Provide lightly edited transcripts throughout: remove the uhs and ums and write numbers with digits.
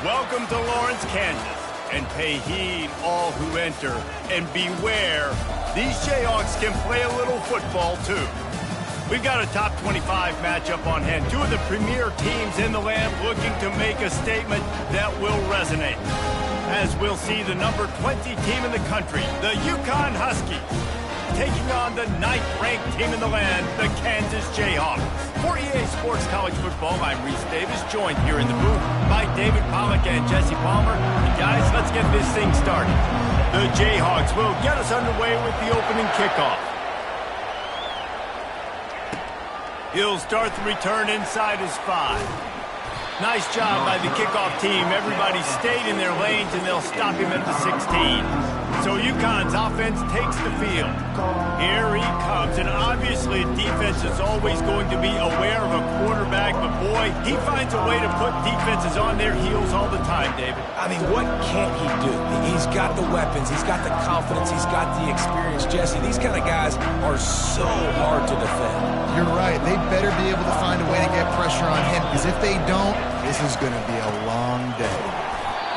Welcome to Lawrence, Kansas, and pay heed all who enter, and beware, these Jayhawks can play a little football too. We've got a top 25 matchup on hand, two of the premier teams in the land looking to make a statement that will resonate. As we'll see the number 20 team in the country, the UConn Huskies, taking on the 9th-ranked team in the land, the Kansas Jayhawks. For EA Sports College Football, I'm Reese Davis, joined here in the booth by David Pollack and Jesse Palmer. And guys, let's get this thing started. The Jayhawks will get us underway with the opening kickoff. He'll start the return inside his 5. Nice job by the kickoff team. Everybody stayed in their lanes, and they'll stop him at the 16. So UConn's offense takes the field. Here he comes, and obviously defense is always going to be aware of a quarterback, but boy, he finds a way to put defenses on their heels all the time, David. I mean, what can't he do? He's got the weapons, he's got the confidence, he's got the experience. Jesse, these kind of guys are so hard to defend. You're right. They better be able to find a way to get pressure on him, because if they don't, this is going to be a long day.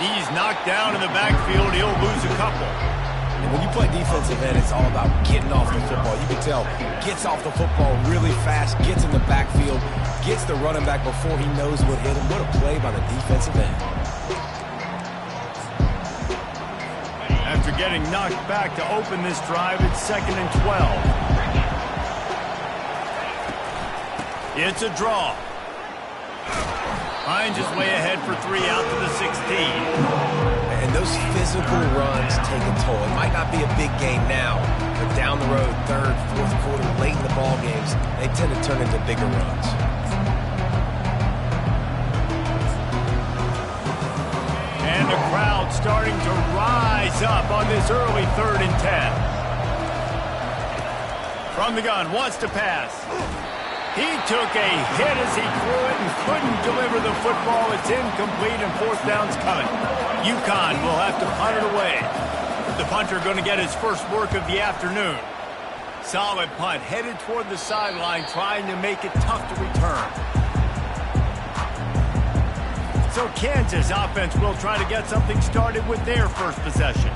He's knocked down in the backfield. He'll lose a couple. And when you play defensive end, it's all about getting off the football. You can tell, gets off the football really fast, gets in the backfield, gets the running back before he knows what hit him. What a play by the defensive end. After getting knocked back to open this drive, it's 2nd and 12. It's a draw. Finds his way ahead for 3 out to the 16. And those physical runs take a toll. It might not be a big game now, but down the road, 3rd, 4th quarter, late in the ball games, they tend to turn into bigger runs. And the crowd starting to rise up on this early 3rd and 10. From the gun, wants to pass. He took a hit as he threw it and couldn't deliver the football. It's incomplete, and 4th down's coming. UConn will have to punt it away. The punter going to get his first work of the afternoon. Solid punt, headed toward the sideline, trying to make it tough to return. So Kansas offense will try to get something started with their first possession.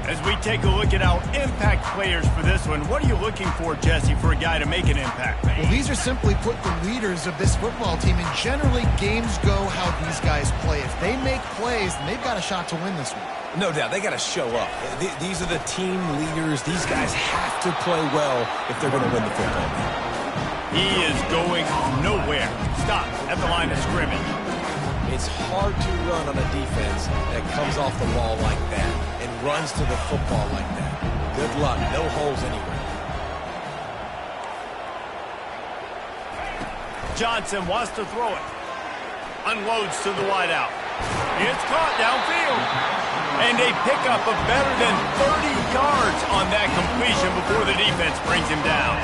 As we take a look at our impact players for this one, what are you looking for, Jesse, for a guy to make an impact? Well, these are simply put the leaders of this football team, and generally games go how these guys play. If they make plays, then they've got a shot to win this one. No doubt, they got to show up. These are the team leaders. These guys have to play well if they're going to win the football game. He is going nowhere. Stop at the line of scrimmage. It's hard to run on a defense that comes off the wall like that and runs to the football like that. Good luck. No holes anywhere. Johnson wants to throw it. Unloads to the wideout. It's caught downfield. And a pickup of better than 30 yards on that completion before the defense brings him down.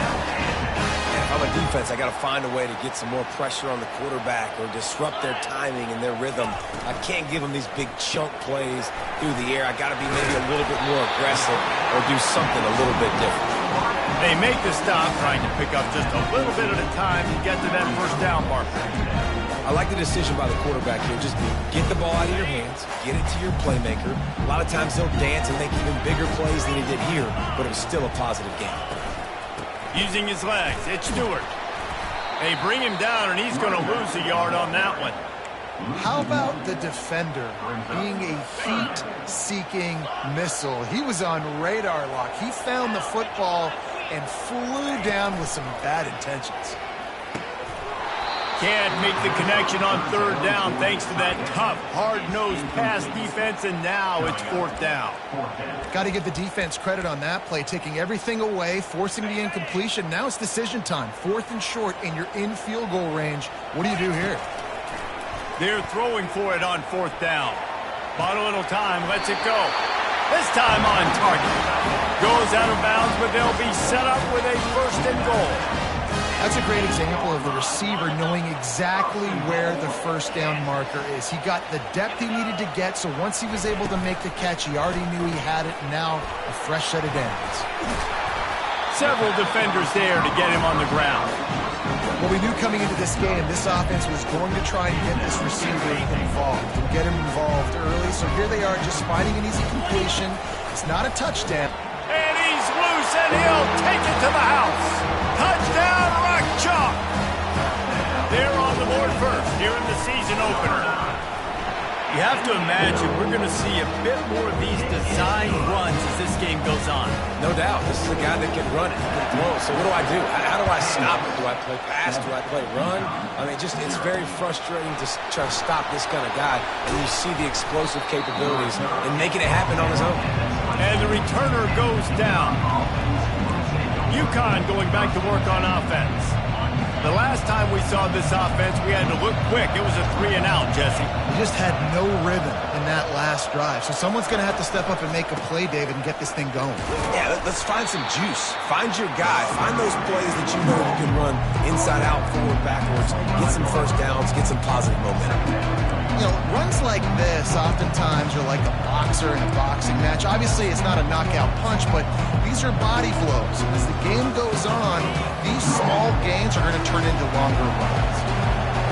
If I'm a defense, I got to find a way to get some more pressure on the quarterback or disrupt their timing and their rhythm. I can't give them these big chunk plays through the air. I got to be maybe a little bit more aggressive or do something a little bit different. They make the stop, trying to pick up just a little bit at a time to get to that 1st down marker. I like the decision by the quarterback here. Just get the ball out of your hands, get it to your playmaker. A lot of times he'll dance and make even bigger plays than he did here, but it was still a positive game. Using his legs, it's Stewart. They bring him down, and he's going to lose a yard on that one. How about the defender being a heat-seeking missile? He was on radar lock. He found the football and flew down with some bad intentions. Can't make the connection on 3rd down thanks to that tough, hard-nosed pass defense, and now it's 4th down. Got to give the defense credit on that play, taking everything away, forcing the incompletion. Now it's decision time. 4th and short, and you're in field goal range. What do you do here? They're throwing for it on 4th down. Bought a little time, lets it go. This time on target. Goes out of bounds, but they'll be set up with a 1st and goal. That's a great example of the receiver knowing exactly where the 1st down marker is. He got the depth he needed to get, so once he was able to make the catch, he already knew he had it, and now a fresh set of downs. Several defenders there to get him on the ground. Well, we knew coming into this game, this offense was going to try and get this receiver involved and get him involved early. So here they are just finding an easy completion. It's not a touchdown. And he's loose, and he'll take it to the house. Touchdown, Rock Chalk. They're on the board first here in the season opener. You have to imagine we're going to see a bit more of these design runs as this game goes on. No doubt. This is a guy that can run it, can throw it. So what do I do? How do I stop it? Do I play pass? Do I play run? I mean, it's very frustrating to try to stop this kind of guy. And you see the explosive capabilities and making it happen on his own. And the returner goes down. UConn going back to work on offense. The last time we saw this offense, we had to look quick. It was a 3-and-out, Jesse. We just had no rhythm in that last drive. So someone's going to have to step up and make a play, David, and get this thing going. Yeah, let's find some juice. Find your guy. Find those plays that you know you can run inside out, forward, backwards. Get some first downs. Get some positive momentum. You know, runs like this oftentimes are like a boxer in a boxing match. Obviously, it's not a knockout punch, but these are body blows. And as the game goes on, these small gains are going to turn into longer runs.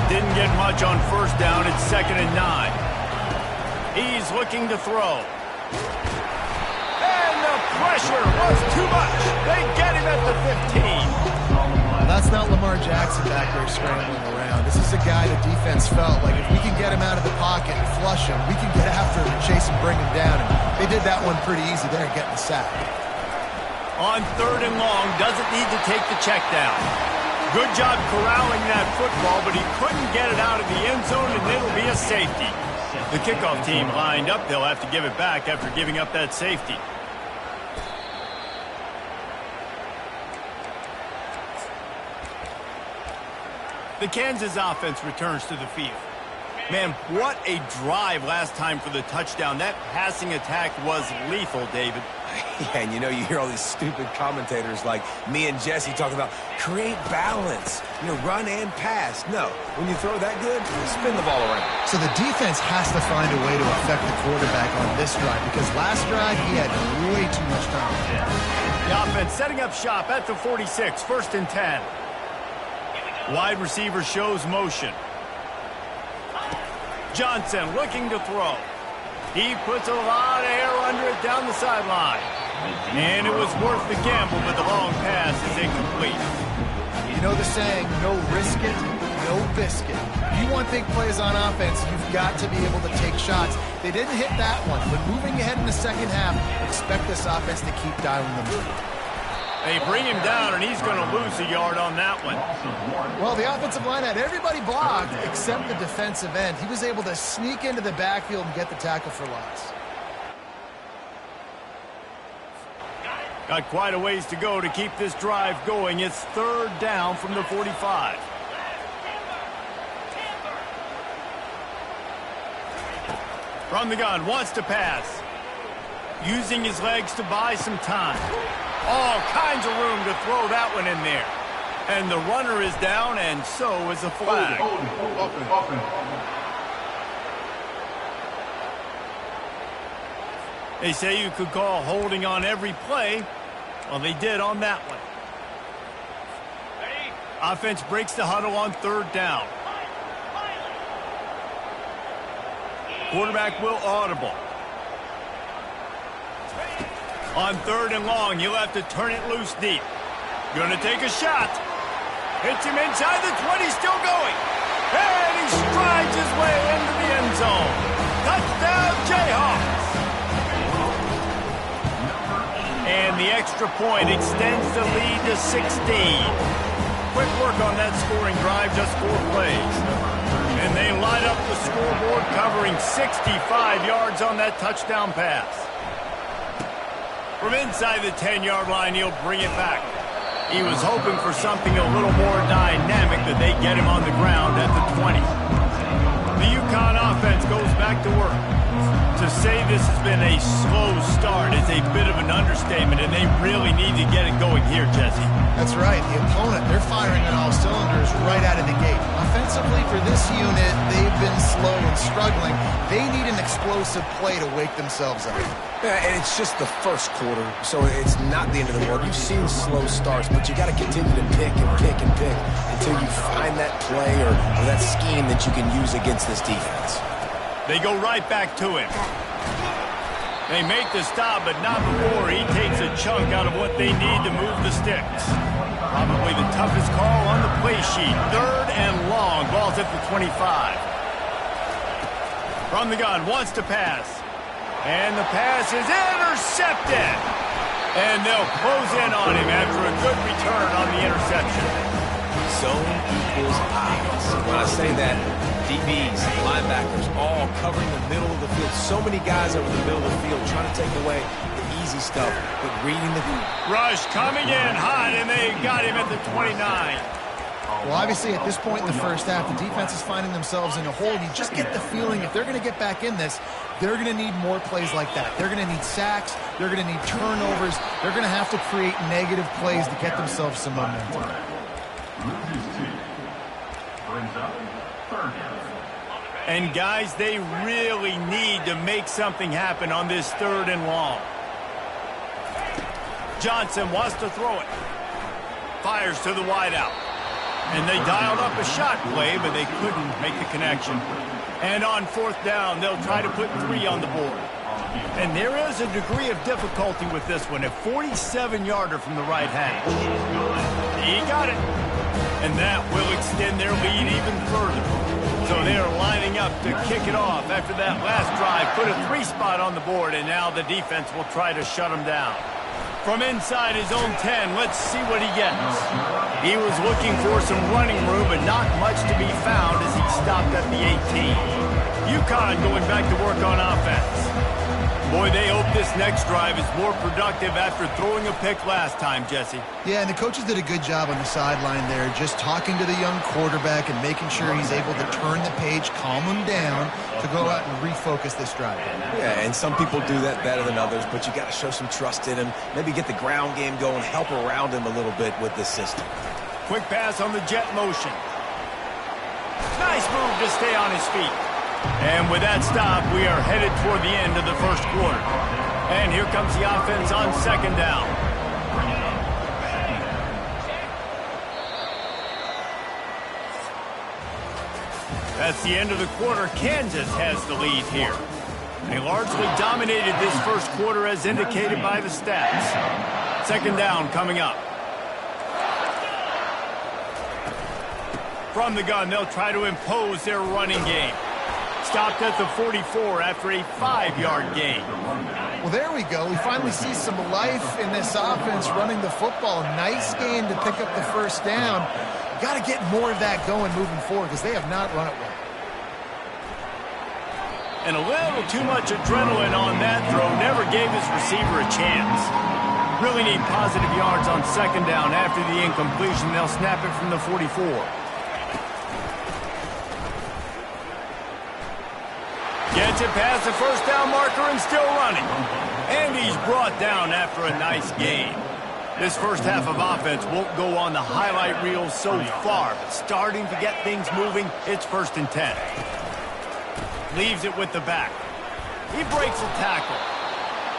Didn't get much on first down. It's 2nd and 9. He's looking to throw. And the pressure was too much. They get him at the 15. That's not Lamar Jackson back there scrambling around. This is a guy the defense felt like if we can get him out of the pocket and flush him, we can get after him and chase him, bring him down. And they did that one pretty easy there, getting the sack. On 3rd and long, doesn't need to take the check down. Good job corralling that football, but he couldn't get it out of the end zone, and it'll be a safety. The kickoff team lined up. They'll have to give it back after giving up that safety. The Kansas offense returns to the field. Man, what a drive last time for the touchdown. That passing attack was lethal, David. Yeah, and you hear all these stupid commentators like me and Jesse talking about create balance, run and pass. No, when you throw that good, spin the ball around. So the defense has to find a way to affect the quarterback on this drive because last drive he had way too much time. The offense setting up shop at the 46, 1st and 10. Wide receiver shows motion. Johnson looking to throw. He puts a lot of air under it down the sideline. And it was worth the gamble, but the long pass is incomplete. You know the saying, no risk it, no biscuit. If you want big plays on offense, you've got to be able to take shots. They didn't hit that one, but moving ahead in the second half, expect this offense to keep dialing the move. They bring him down, and he's going to lose a yard on that one. Well, the offensive line had everybody blocked except the defensive end. He was able to sneak into the backfield and get the tackle for loss. Got quite a ways to go to keep this drive going. It's 3rd down from the 45. From the gun, wants to pass. Using his legs to buy some time. All kinds of room to throw that one in there. And the runner is down, and so is a flag. They say you could call holding on every play. Well, they did on that one. Offense breaks the huddle on 3rd down. Quarterback will audible. On 3rd and long, you'll have to turn it loose deep. Gonna take a shot. Hits him inside the 20, still going. And he strides his way into the end zone. Touchdown, Jayhawks. And the extra point extends the lead to 16. Quick work on that scoring drive, just 4 plays. And they light up the scoreboard, covering 65 yards on that touchdown pass. From inside the 10-yard line, he'll bring it back. He was hoping for something a little more dynamic, but they get him on the ground at the 20. The UConn offense goes back to work. To say this has been a slow start is a bit of an understatement, and they really need to get it going here, Jesse. That's right. The opponent, they're firing on all cylinders right out of the gate. Offensively, for this unit, they've been slow and struggling. They need an explosive play to wake themselves up. Yeah, and it's just the first quarter, so it's not the end of the world. You've seen slow starts, but you got to continue to pick and pick and pick until you find that play or that scheme that you can use against this defense. They go right back to him. They make the stop, but not before he takes a chunk out of what they need to move the sticks. Probably the toughest call on the play sheet. 3rd and long. Ball's at the 25. From the gun, wants to pass. And the pass is intercepted. And they'll close in on him after a good return on the interception. Zone equals eyes. When I say that, DBs, linebackers, all covering the middle of the field. So many guys over the middle of the field trying to take away the easy stuff, but reading the rush coming in hot, and they got him at the 29. Well, obviously, at this point in the first half, the defense is finding themselves in a hole. You just get the feeling if they're going to get back in this, they're going to need more plays like that. They're going to need sacks. They're going to need turnovers. They're going to have to create negative plays to get themselves some momentum. And, guys, they really need to make something happen on this 3rd and long. Johnson wants to throw it. Fires to the wideout. And they dialed up a shot play, but they couldn't make the connection. And on 4th down, they'll try to put 3 on the board. And there is a degree of difficulty with this one. A 47-yarder from the right hash. He got it. And that will extend their lead even further. So they're lining up to kick it off after that last drive. Put a 3 spot on the board, and now the defense will try to shut them down. From inside his own 10, let's see what he gets. He was looking for some running room, but not much to be found as he stopped at the 18. UConn going back to work on offense. Boy, they hope this next drive is more productive after throwing a pick last time, Jesse. Yeah, and the coaches did a good job on the sideline there, just talking to the young quarterback and making sure he's able to turn the page, calm him down, to go out and refocus this drive. Yeah, and some people do that better than others, but you got to show some trust in him, maybe get the ground game going, help around him a little bit with this system. Quick pass on the jet motion. Nice move to stay on his feet. And with that stop, we are headed toward the end of the first quarter. And here comes the offense on 2nd down. That's the end of the quarter. Kansas has the lead here. They largely dominated this first quarter as indicated by the stats. 2nd down coming up. From the gun, they'll try to impose their running game. Stopped at the 44 after a 5-yard gain. Well, there we go. We finally see some life in this offense running the football. Nice game to pick up the 1st down. Got to get more of that going moving forward because they have not run it well. And a little too much adrenaline on that throw. Never gave his receiver a chance. Really need positive yards on 2nd down after the incompletion. They'll snap it from the 44. Gets it past the 1st down marker and still running. And he's brought down after a nice gain. This first half of offense won't go on the highlight reel so far, but starting to get things moving, it's 1st and 10. Leaves it with the back. He breaks a tackle.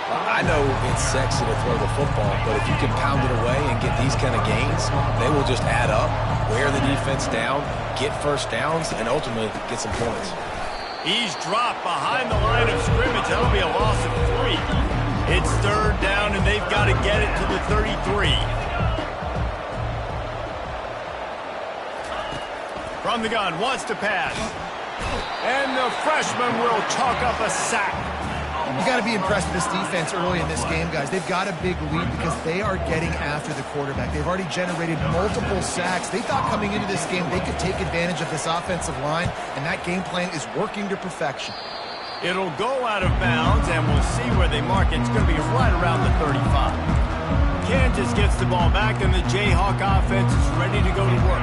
I know it's sexy to throw the football, but if you can pound it away and get these kind of gains, they will just add up, wear the defense down, get 1st downs, and ultimately get some points. He's dropped behind the line of scrimmage. That'll be a loss of 3. It's 3rd down, and they've got to get it to the 33. From the gun, wants to pass. And the freshman will chalk up a sack. You got to be impressed with this defense early in this game, guys. They've got a big lead because they are getting after the quarterback. They've already generated multiple sacks. They thought coming into this game they could take advantage of this offensive line, and that game plan is working to perfection. It'll go out of bounds, and we'll see where they mark it. It's going to be right around the 35. Kansas gets the ball back, and the Jayhawk offense is ready to go to work.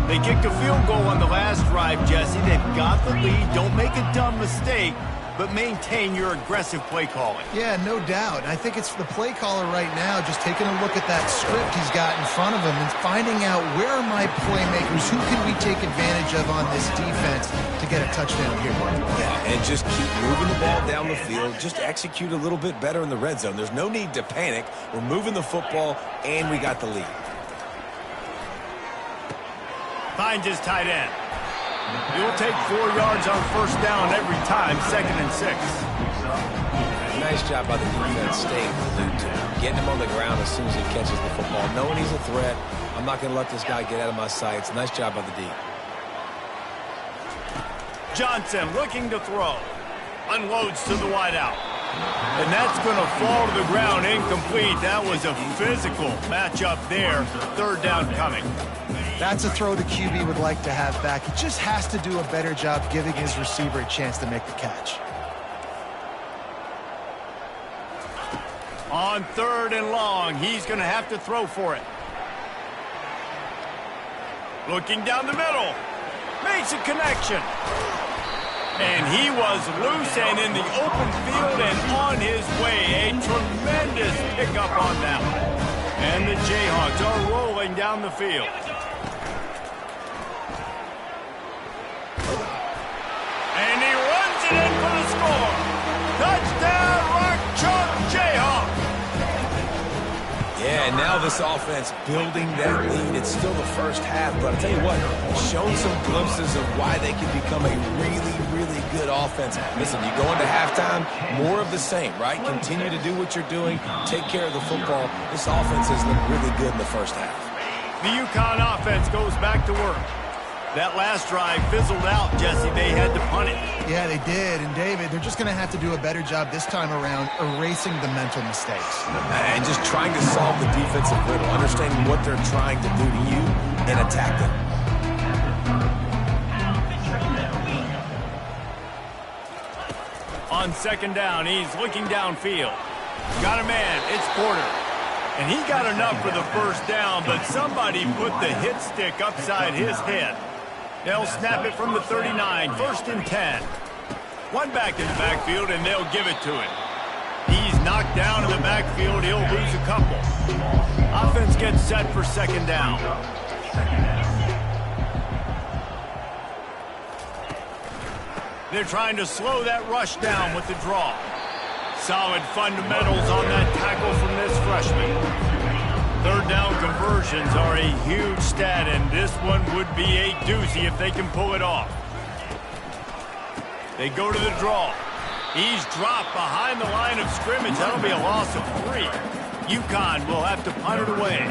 They kicked a field goal on the last drive, Jesse. They've got the lead. Don't make a dumb mistake. but maintain your aggressive play calling. Yeah, no doubt. I think it's the play caller right now just taking a look at that script he's got in front of him and finding out where are my playmakers, who can we take advantage of on this defense to get a touchdown here. Yeah, and just keep moving the ball down the field. Just execute a little bit better in the red zone. There's no need to panic. We're moving the football, and we got the lead. Finds his tight end. He'll take 4 yards on first down every time, 2nd and 6. Nice job by the defense staying glued to him, getting him on the ground as soon as he catches the football, knowing he's a threat. I'm not going to let this guy get out of my sights. Nice job by the D. Johnson looking to throw. Unloads to the wideout. And that's going to fall to the ground incomplete. That was a physical matchup there. 3rd down coming. That's a throw the QB would like to have back. He just has to do a better job giving his receiver a chance to make the catch. On 3rd and long, he's going to have to throw for it. Looking down the middle. Makes a connection. And he was loose and in the open field and on his way. A tremendous pickup on that one. And the Jayhawks are rolling down the field. And he runs it in for the score. Touchdown, Rock Chalk Jayhawk. Yeah, and now this offense building that lead. It's still the first half, but I'll tell you what, shown some glimpses of why they can become a really, really good offense. Listen, you go into halftime, more of the same, right? Continue to do what you're doing, take care of the football. This offense has looked really good in the first half. The UConn offense goes back to work. That last drive fizzled out, Jesse. They had to punt it. Yeah, they did. And, David, they're just going to have to do a better job this time around erasing the mental mistakes. And just trying to solve the defensive riddle, understanding what they're trying to do to you and attack them. On 2nd down, he's looking downfield. Got a man. It's Porter. And he got enough for the first down, but somebody put the hit stick upside his head. They'll snap it from the 39, 1st and 10. One back in the backfield, and they'll give it to him. He's knocked down in the backfield. He'll lose a couple. Offense gets set for 2nd down. They're trying to slow that rush down with the draw. Solid fundamentals on that tackle from this freshman. 3rd down conversions are a huge stat, and this one would be a doozy if they can pull it off. They go to the draw. He's dropped behind the line of scrimmage. That'll be a loss of 3. UConn will have to punt it away.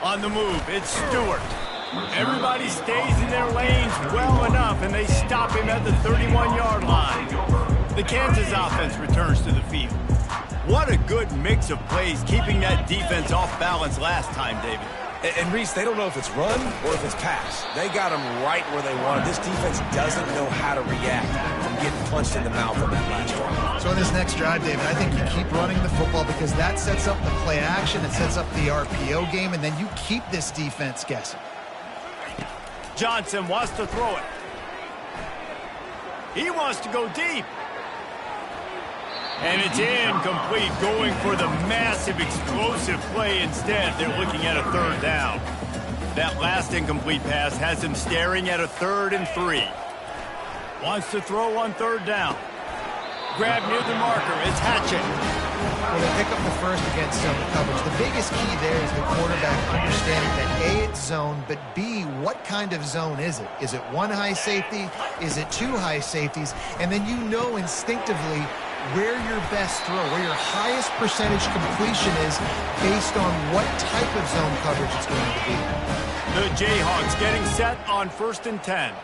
On the move, it's Stewart. Everybody stays in their lanes well enough, and they stop him at the 31-yard line. The Kansas offense returns to the field. What a good mix of plays, keeping that defense off balance last time, David. And Reese, they don't know if it's run or if it's pass. They got them right where they wanted. This defense doesn't know how to react from getting punched in the mouth on that last drive. So in this next drive, David, I think you keep running the football because that sets up the play action, it sets up the RPO game, and then you keep this defense guessing. Johnson wants to throw it. He wants to go deep. And it's incomplete, going for the massive explosive play instead. They're looking at a 3rd down. That last incomplete pass has him staring at a 3rd and 3. Wants to throw on 3rd down. Grab near the marker. It's Hatchett. Well, they pick up the first against zone coverage. The biggest key there is the quarterback understanding that A, it's zone, but B, what kind of zone is it? Is it 1 high safety? Is it 2 high safeties? And then you know instinctively where your best throw, where your highest percentage completion is based on what type of zone coverage it's going to be. The Jayhawks getting set on 1st and 10.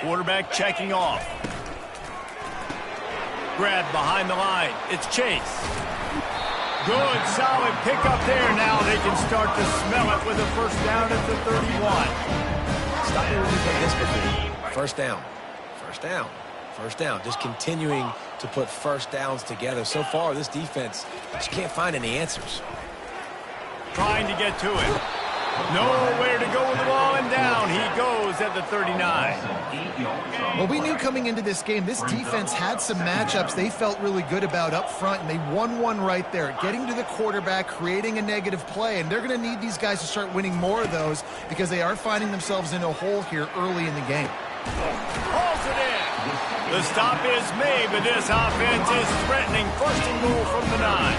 Quarterback checking off. Grab behind the line. It's Chase. Good, solid pickup there. Now they can start to smell it with a 1st down at the 31. Stop it when you play this before. 1st down. 1st down. 1st down. Just continuing to put 1st downs together. So far, this defense just can't find any answers. trying to get to him. Nowhere to go with the ball, and down he goes at the 39. Well, we knew coming into this game, this defense had some matchups they felt really good about up front, and they won one right there, getting to the quarterback, creating a negative play, and they're going to need these guys to start winning more of those because they are finding themselves in a hole here early in the game. Hauls it in. The stop is made, but this offense is threatening. First and goal from the 9.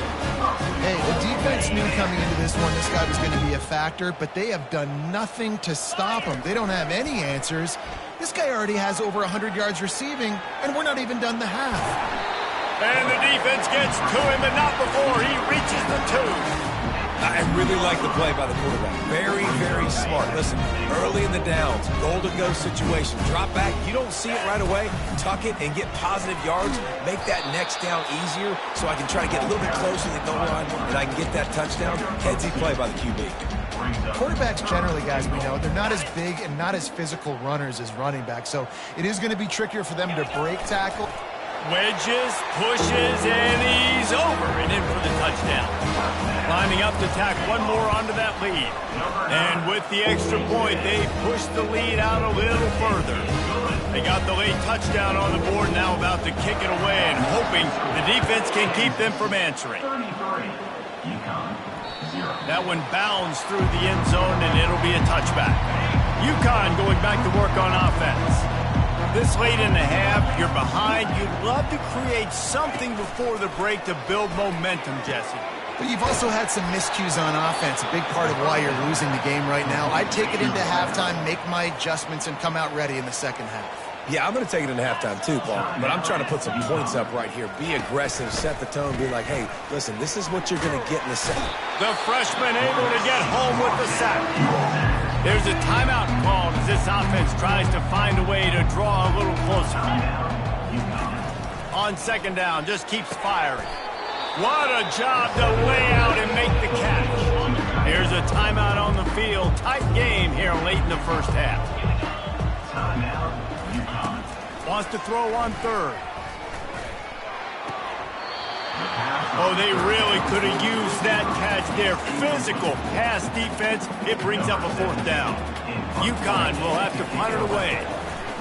Hey, the defense knew coming into this one this guy was going to be a factor, but they have done nothing to stop him. They don't have any answers. This guy already has over 100 yards receiving, and we're not even done the half. And the defense gets to him, but not before he reaches the 2. I really like the play by the quarterback. Very, very smart. Listen, early in the downs, goal-to-go situation. Drop back. You don't see it right away. Tuck it and get positive yards. Make that next down easier so I can try to get a little bit closer to the goal line and I can get that touchdown. Headsy play by the QB. Quarterbacks generally, guys, we know, they're not as big and not as physical runners as running backs, so it is going to be trickier for them to break tackle. Wedges, pushes, and he's over and in for the touchdown. Lining up to tack one more onto that lead. And with the extra point, they push the lead out a little further. They got the late touchdown on the board, now about to kick it away and hoping the defense can keep them from answering. That one bounds through the end zone, and it'll be a touchback. UConn going back to work on offense. This late in the half, you're behind. You'd love to create something before the break to build momentum, Jesse. But you've also had some miscues on offense, a big part of why you're losing the game right now. I'd take it into halftime, make my adjustments, and come out ready in the second half. Yeah, I'm going to take it into halftime too, Paul. But I'm trying to put some points up right here. Be aggressive, set the tone, be like, hey, listen, this is what you're going to get in the second. The freshman able to get home with the sack. There's a timeout called as this offense tries to find a way to draw a little closer. On second down, just keeps firing. What a job to lay out and make the catch. There's a timeout on the field. Tight game here late in the first half. Wants to throw on third. Oh, they really could have used that catch there. Physical pass defense. It brings up a fourth down. UConn will have to punt it away.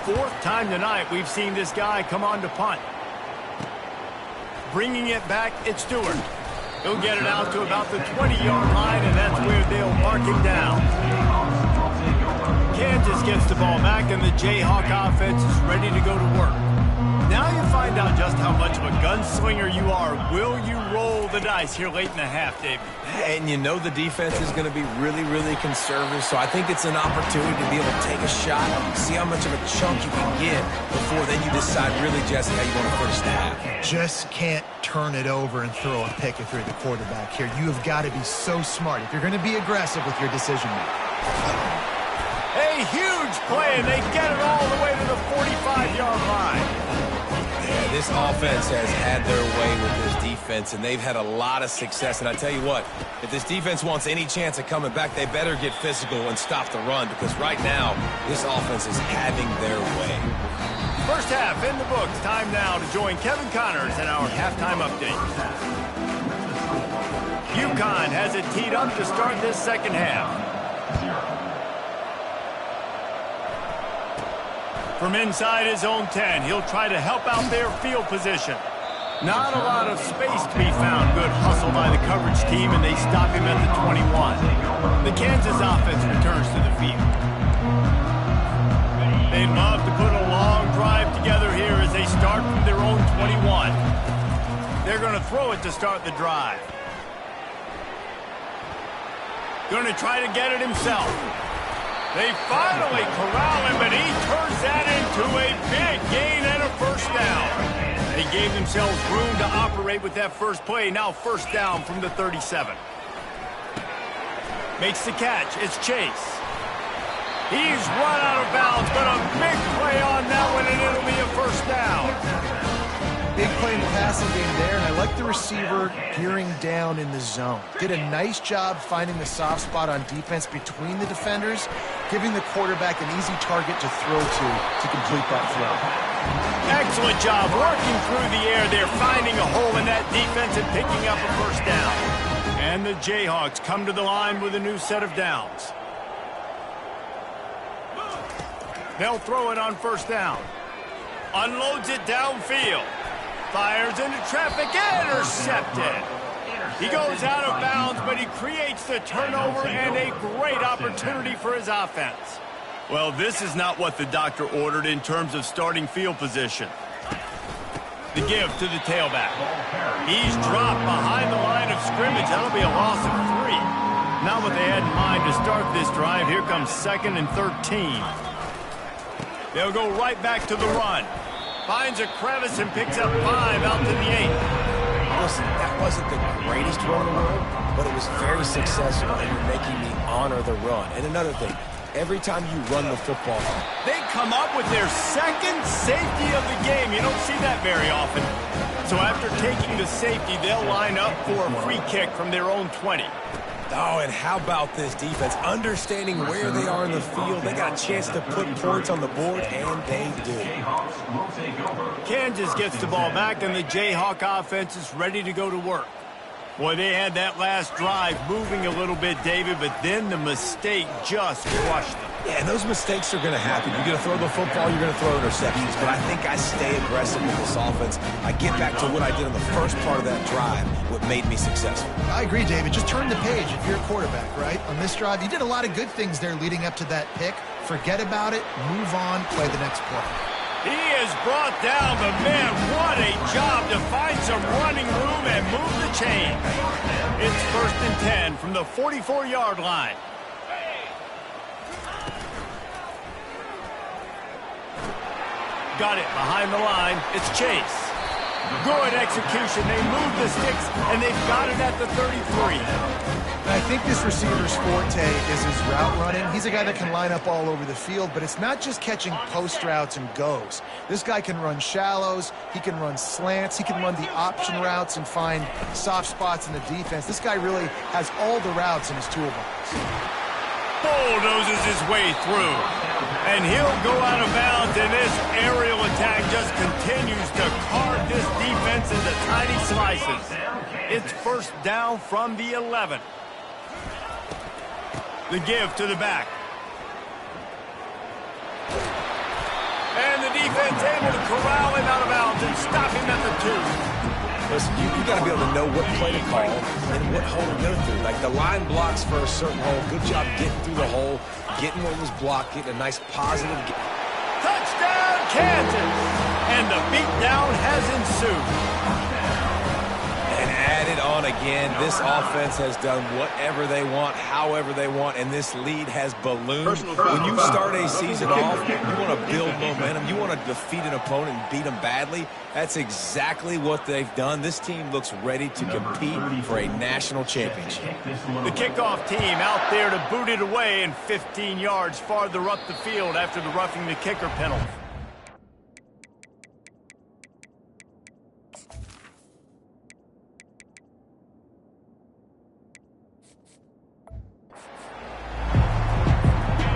Fourth time tonight we've seen this guy come on to punt. Bringing it back, it's Stewart. He'll get it out to about the 20-yard line, and that's where they'll mark him down. Kansas gets the ball back, and the Jayhawk offense is ready to go to work. Now you find out just how much of a gunslinger you are. Will you roll the dice here late in the half, David? And you know the defense is going to be really, really conservative, so I think it's an opportunity to be able to take a shot, see how much of a chunk you can get before then you decide really, Jesse, how you want to finish the half. Just can't turn it over and throw a pick if you're the quarterback here. You have got to be so smart if you're going to be aggressive with your decision making. A huge play, and they get it all the way to the 45-yard line. Yeah, this offense has had their way with this defense, and they've had a lot of success. And I tell you what, if this defense wants any chance of coming back, they better get physical and stop the run, because right now, this offense is having their way. First half in the books. Time now to join Kevin Connors in our halftime update. UConn has it teed up to start this second half. From inside his own 10, he'll try to help out their field position. Not a lot of space to be found. Good hustle by the coverage team, and they stop him at the 21. The Kansas offense returns to the field. They'd love to put a long drive together here as they start from their own 21. They're going to throw it to start the drive. Going to try to get it himself. They finally corral him, but he turns that into a big gain and a first down. They gave themselves room to operate with that first play. Now first down from the 37. Makes the catch. It's Chase. He's run out of bounds, but a big play on that one, and it'll be a first down. Big play in the passing game there, and I like the receiver gearing down in the zone. Did a nice job finding the soft spot on defense between the defenders, giving the quarterback an easy target to throw to complete that throw. Excellent job working through the air there, finding a hole in that defense and picking up a first down. And the Jayhawks come to the line with a new set of downs. They'll throw it on first down. Unloads it downfield. Fires into traffic, intercepted. He goes out of bounds, but he creates the turnover and a great opportunity for his offense. Well, this is not what the doctor ordered in terms of starting field position. The give to the tailback. He's dropped behind the line of scrimmage. That'll be a loss of 3. Not what they had in mind to start this drive. Here comes 2nd and 13. They'll go right back to the run. Finds a crevice and picks up 5 out to the 8. Listen, that wasn't the greatest run in the world, but it was very successful, and you're making me honor the run. And another thing, every time you run the football, they come up with their 2nd safety of the game. You don't see that very often. So after taking the safety, they'll line up for a free kick from their own 20. Oh, and how about this defense? Understanding where they are in the field, they got a chance to put points on the board, and they do. Kansas gets the ball back, and the Jayhawk offense is ready to go to work. Boy, they had that last drive moving a little bit, David, but then the mistake just crushed them. Yeah, and those mistakes are going to happen. You're going to throw the football, you're going to throw interceptions, but I think I stay aggressive with this offense. I get back to what I did in the first part of that drive, what made me successful. I agree, David. Just turn the page if you're a quarterback, right? On this drive, you did a lot of good things there leading up to that pick. Forget about it, move on, play the next play. He is brought down, but man, what a job to find some running room and move the chain. It's 1st and 10 from the 44-yard line. Got it behind the line. It's Chase. Good execution. They move the sticks, and they've got it at the 33. I think this receiver's forte is his route running. He's a guy that can line up all over the field, but it's not just catching post routes and goes. This guy can run shallows, he can run slants, he can run the option routes and find soft spots in the defense. This guy really has all the routes in his toolbox. Bulldozes his way through, and he'll go out of bounds, and this aerial attack just continues to carve this defense into tiny slices. It's 1st down from the 11. The give to the back. And the defense able to corral him out of bounds and stop him at the 2. Listen, you got to be able to know what play to call and what hole to go through. Like the line blocks for a certain hole. Good job getting through the hole, getting what was blocked, getting a nice positive. Touchdown, Kansas! And the beatdown has ensued. And added on again, this offense has done whatever they want, however they want, and this lead has ballooned. When you start a season off, you want to build momentum. You want to defeat an opponent and beat them badly. That's exactly what they've done. This team looks ready to compete for a national championship. The kickoff team out there to boot it away and 15 yards farther up the field after the roughing the kicker penalty.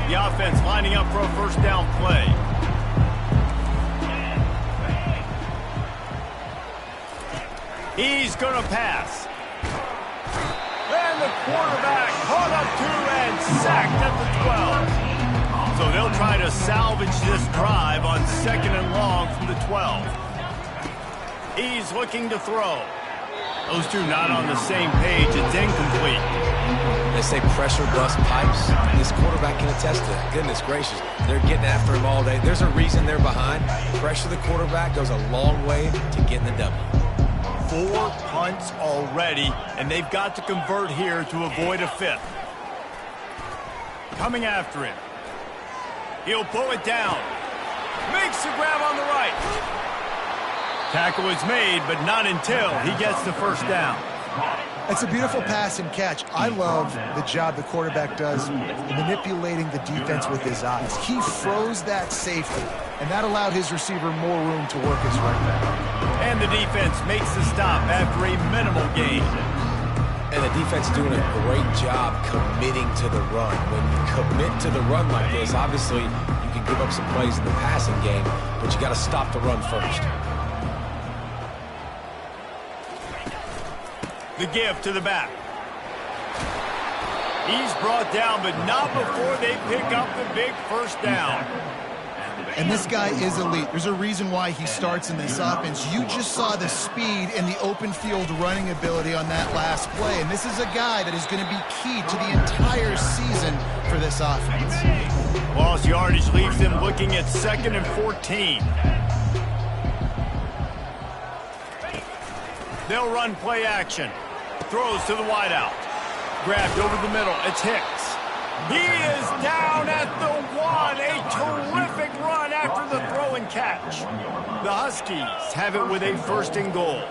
The offense lining up for a 1st down play. He's going to pass. And the quarterback caught up to and sacked at the 12. So they'll try to salvage this drive on 2nd and long from the 12. He's looking to throw. Those two not on the same page. It's incomplete. They say pressure busts pipes. This quarterback can attest to that. Goodness gracious. They're getting after him all day. There's a reason they're behind. Pressure the quarterback goes a long way to getting the W. 4 punts already, and they've got to convert here to avoid a 5th. Coming after him. He'll pull it down. Makes the grab on the right. Tackle is made, but not until he gets the 1st down. It's a beautiful pass and catch. I love the job the quarterback does manipulating the defense with his eyes. He froze that safety, and that allowed his receiver more room to work his right back. And the defense makes the stop after a minimal gain. And the defense doing a great job committing to the run. When you commit to the run like this, obviously you can give up some plays in the passing game, but you got to stop the run first. The give to the back. He's brought down, but not before they pick up the big first down. And this guy is elite. There's a reason why he starts in this offense. You just saw the speed and the open field running ability on that last play. And this is a guy that is going to be key to the entire season for this offense. Lost yardage leaves them looking at 2nd and 14. They'll run play action. Throws to the wideout. Grabbed over the middle. It's Hicks. He is down at the 1. A terrific run after the throw and catch. The Huskies have it with a 1st and goal.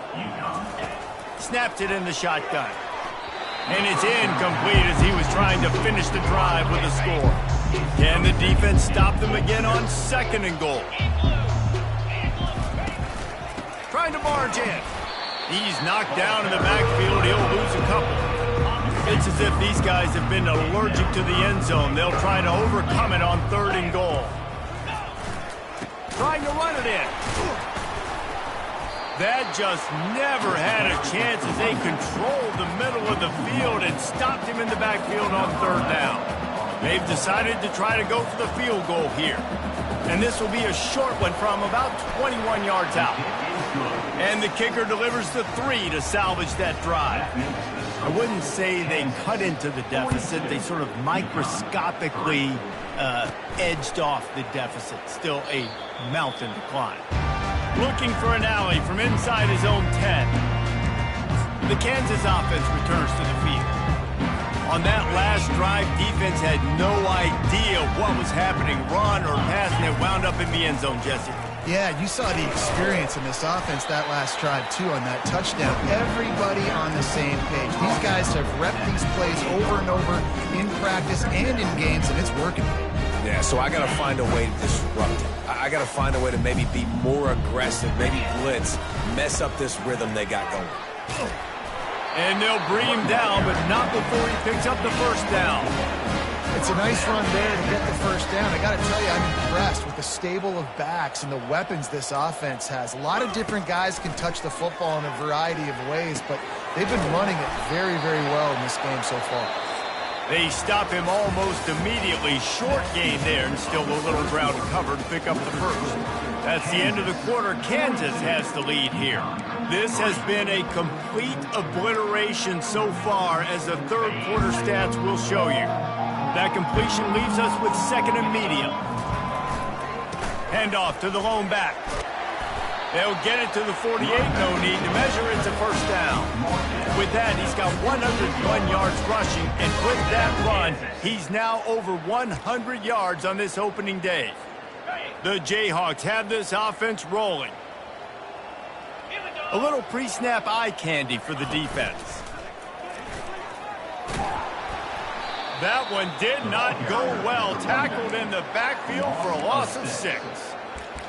Snapped it in the shotgun. And it's incomplete as he was trying to finish the drive with a score. Can the defense stop them again on 2nd and goal? Trying to barge in. He's knocked down in the backfield. He'll lose a couple. It's as if these guys have been allergic to the end zone. They'll try to overcome it on 3rd and goal. Trying to run it in. That just never had a chance as they controlled the middle of the field and stopped him in the backfield on 3rd down. They've decided to try to go for the field goal here. And this will be a short one from about 21 yards out. And the kicker delivers the 3 to salvage that drive. I wouldn't say they cut into the deficit. They sort of microscopically edged off the deficit. Still a mountain to climb. Looking for an alley from inside his own 10. The Kansas offense returns to the field. On that last drive, defense had no idea what was happening, run or pass, and it wound up in the end zone, Jesse. Yeah, you saw the experience in this offense that last drive, too, on that touchdown. Everybody on the same page. These guys have repped these plays over and over in practice and in games, and it's working. Yeah, so I got to find a way to disrupt it. I got to find a way to maybe be more aggressive, maybe blitz, mess up this rhythm they got going. And they'll bring him down, but not before he picks up the 1st down. It's a nice run there to get the 1st down. I got to tell you, I'm impressed with the stable of backs and the weapons this offense has. A lot of different guys can touch the football in a variety of ways, but they've been running it very, very well in this game so far. They stop him almost immediately. Short gain there, and still a little ground to cover to pick up the 1st. That's the end of the quarter. Kansas has the lead here. This has been a complete obliteration so far, as the 3rd quarter stats will show you. That completion leaves us with 2nd and medium. Handoff to the lone back. They'll get it to the 48. No need to measure. It's a 1st down. With that, he's got 101 yards rushing, and with that run, he's now over 100 yards on this opening day. The Jayhawks have this offense rolling. A little pre-snap eye candy for the defense. That one did not go well. Tackled in the backfield for a loss of 6.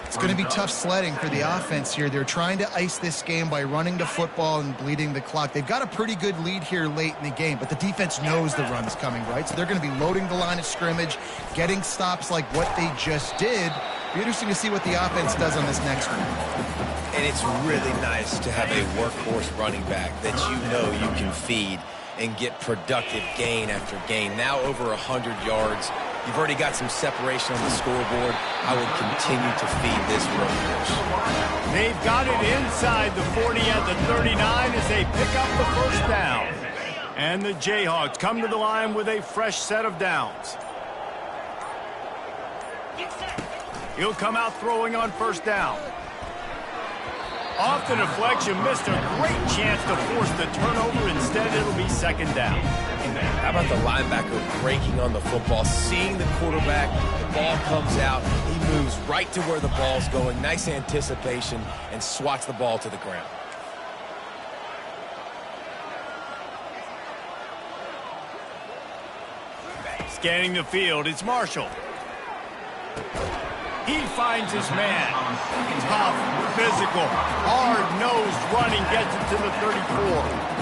It's going to be tough sledding for the offense here. They're trying to ice this game by running the football and bleeding the clock. They've got a pretty good lead here late in the game, but the defense knows the run's coming, right? So they're going to be loading the line of scrimmage, getting stops like what they just did. Be interesting to see what the offense does on this next one. And it's really nice to have a workhorse running back that you know you can feed and get productive gain after gain. Now over 100 yards. You've already got some separation on the scoreboard. I would continue to feed this workhorse. They've got it inside the 40 at the 39 as they pick up the 1st down. And the Jayhawks come to the line with a fresh set of downs. He'll come out throwing on 1st down. Off the deflection, missed a great chance to force the turnover. Instead, it'll be 2nd down. How about the linebacker breaking on the football, seeing the quarterback, the ball comes out, he moves right to where the ball's going, nice anticipation, and swats the ball to the ground. Scanning the field, it's Marshall. He finds his man. Tough, physical, hard-nosed running, gets it to the 34.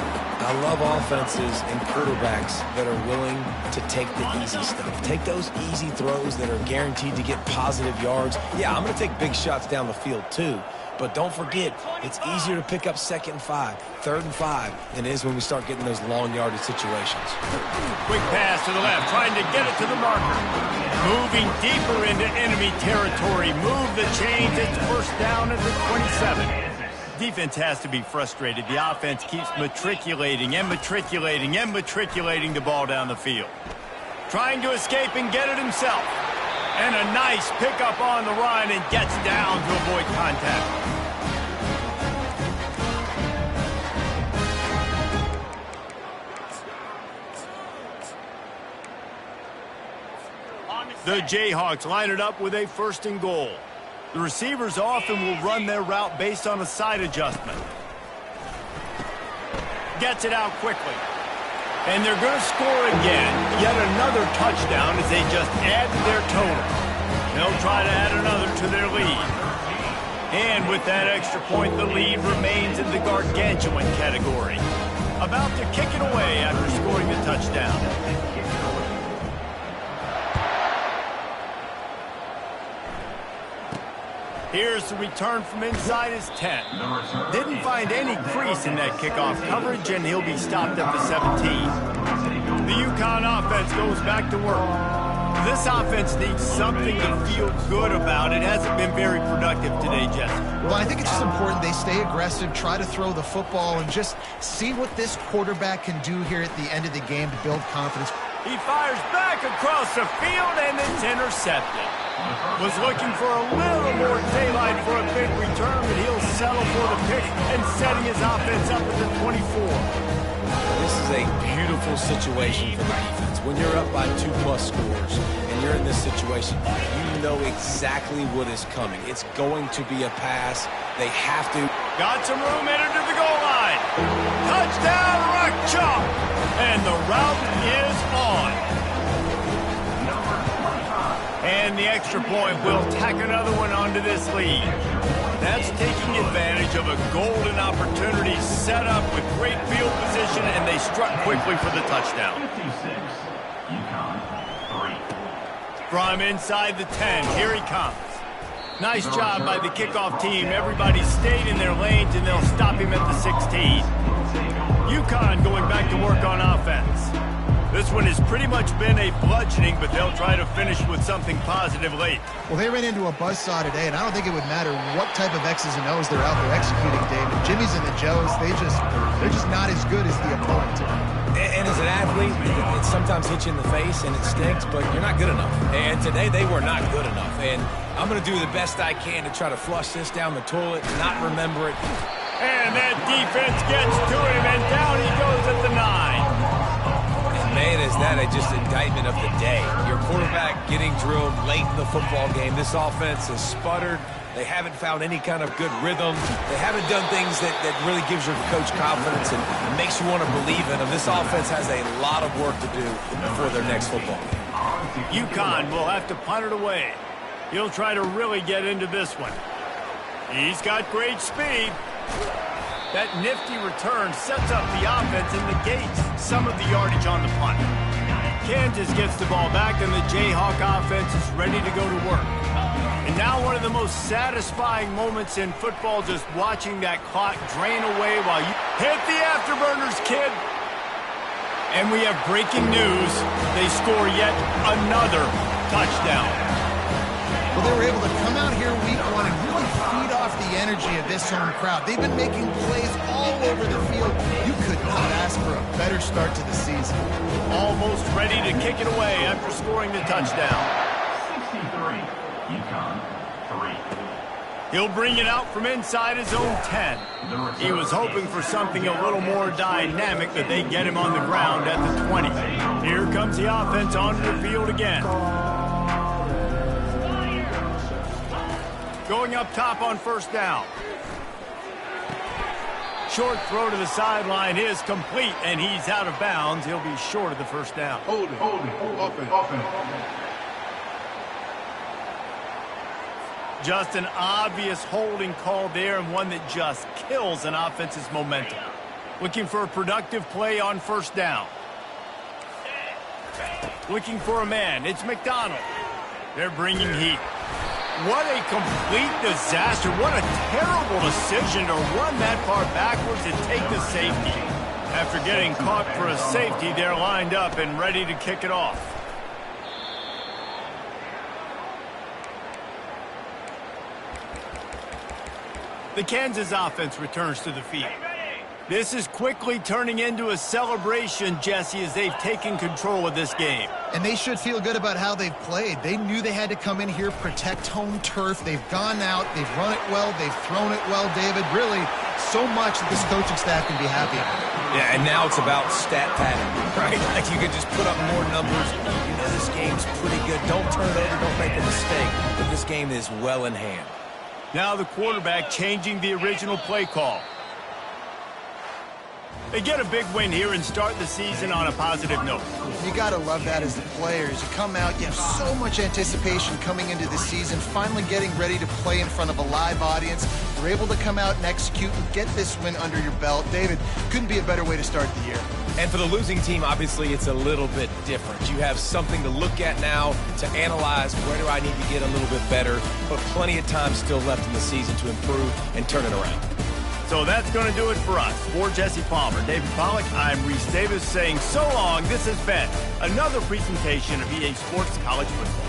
I love offenses and quarterbacks that are willing to take the easy stuff. Take those easy throws that are guaranteed to get positive yards. Yeah, I'm going to take big shots down the field too. But don't forget, it's easier to pick up 2nd and 5, 3rd and 5 than it is when we start getting those long yardage situations. Quick pass to the left, trying to get it to the marker. Moving deeper into enemy territory. Move the chains. It's first down at the 27. Defense has to be frustrated. The offense keeps matriculating and matriculating and matriculating the ball down the field. Trying to escape and get it himself. And a nice pickup on the run and gets down to avoid contact. The Jayhawks line it up with a 1st and goal. The receivers often will run their route based on a side adjustment. Gets it out quickly. And they're going to score again. Yet another touchdown as they just add to their total. They'll try to add another to their lead. And with that extra point, the lead remains in the gargantuan category. About to kick it away after scoring the touchdown. Here's the return from inside his 10. Didn't find any crease in that kickoff coverage, and he'll be stopped at the 17. The UConn offense goes back to work. This offense needs something to feel good about. It hasn't been very productive today, Jesse. Well, I think it's just important they stay aggressive, try to throw the football, and just see what this quarterback can do here at the end of the game to build confidence. He fires back across the field, and it's intercepted. Was looking for a little more daylight for a big return, but he'll settle for the pick and setting his offense up at the 24. This is a beautiful situation for the defense. When you're up by 2+ scores and you're in this situation, you know exactly what is coming. It's going to be a pass. They have to. Got some room headed to the goal line. Touchdown, Rock Chalk. And the route is on. And the extra point will tack another one onto this lead. That's taking advantage of a golden opportunity set up with great field position, and they struck quickly for the touchdown. 56, UConn 3. From inside the 10, here he comes. Nice job by the kickoff team. Everybody stayed in their lanes, and they'll stop him at the 16. UConn going back to work on offense. This one has pretty much been a bludgeoning, but they'll try to finish with something positive late. Well, they ran into a buzzsaw today, and I don't think it would matter what type of X's and O's they're out there executing, David. Jimmy's and the Joes, they're just not as good as the opponent. And as an athlete, it sometimes hits you in the face and it stinks, but you're not good enough. And today they were not good enough. And I'm going to do the best I can to try to flush this down the toilet, not remember it. And that defense gets to him, and down he goes at the 9. Man, is that just indictment of the day. Your quarterback getting drilled late in the football game. This offense has sputtered. They haven't found any kind of good rhythm. They haven't done things that really gives your coach confidence and makes you want to believe in them. This offense has a lot of work to do before their next football game. UConn will have to punt it away. He'll try to really get into this one. He's got great speed. That nifty return sets up the offense and negates some of the yardage on the punt. Kansas gets the ball back, and the Jayhawk offense is ready to go to work. And now one of the most satisfying moments in football, just watching that clock drain away while you hit the afterburners, kid. And we have breaking news. They score yet another touchdown. Well, they were able to come out here week 1 and really feed off the energy of this home crowd. They've been making plays all over the field. You could not ask for a better start to the season. Almost ready to kick it away after scoring the touchdown. 63, UConn 3. He'll bring it out from inside his own 10. He was hoping for something a little more dynamic, but they get him on the ground at the 20. Here comes the offense onto the field again. Going up top on first down. Short throw to the sideline is complete, and he's out of bounds. He'll be short of the first down. Hold it, offense. Just an obvious holding call there, and one that just kills an offense's momentum. Looking for a productive play on first down. Looking for a man. It's McDonald. They're bringing heat. What a complete disaster. What a terrible decision to run that far backwards and take the safety. After getting caught for a safety, they're lined up and ready to kick it off. The Kansas offense returns to the field. This is quickly turning into a celebration, Jesse, as they've taken control of this game. And they should feel good about how they've played. They knew they had to come in here, protect home turf. They've gone out, they've run it well, they've thrown it well, David. Really, so much that this coaching staff can be happy about. Yeah, and now it's about stat padding, right? Like you can just put up more numbers. You know this game's pretty good. Don't turn it over, don't make a mistake. But this game is well in hand. Now the quarterback changing the original play call. They get a big win here and start the season on a positive note. You got to love that as the players. You come out, you have so much anticipation coming into the season, finally getting ready to play in front of a live audience. You're able to come out and execute and get this win under your belt. David, couldn't be a better way to start the year. And for the losing team, obviously, it's a little bit different. You have something to look at now to analyze where do I need to get a little bit better, but plenty of time still left in the season to improve and turn it around. So that's going to do it for us. For Jesse Palmer, David Pollack, I'm Reese Davis saying so long. This has been another presentation of EA Sports College Football.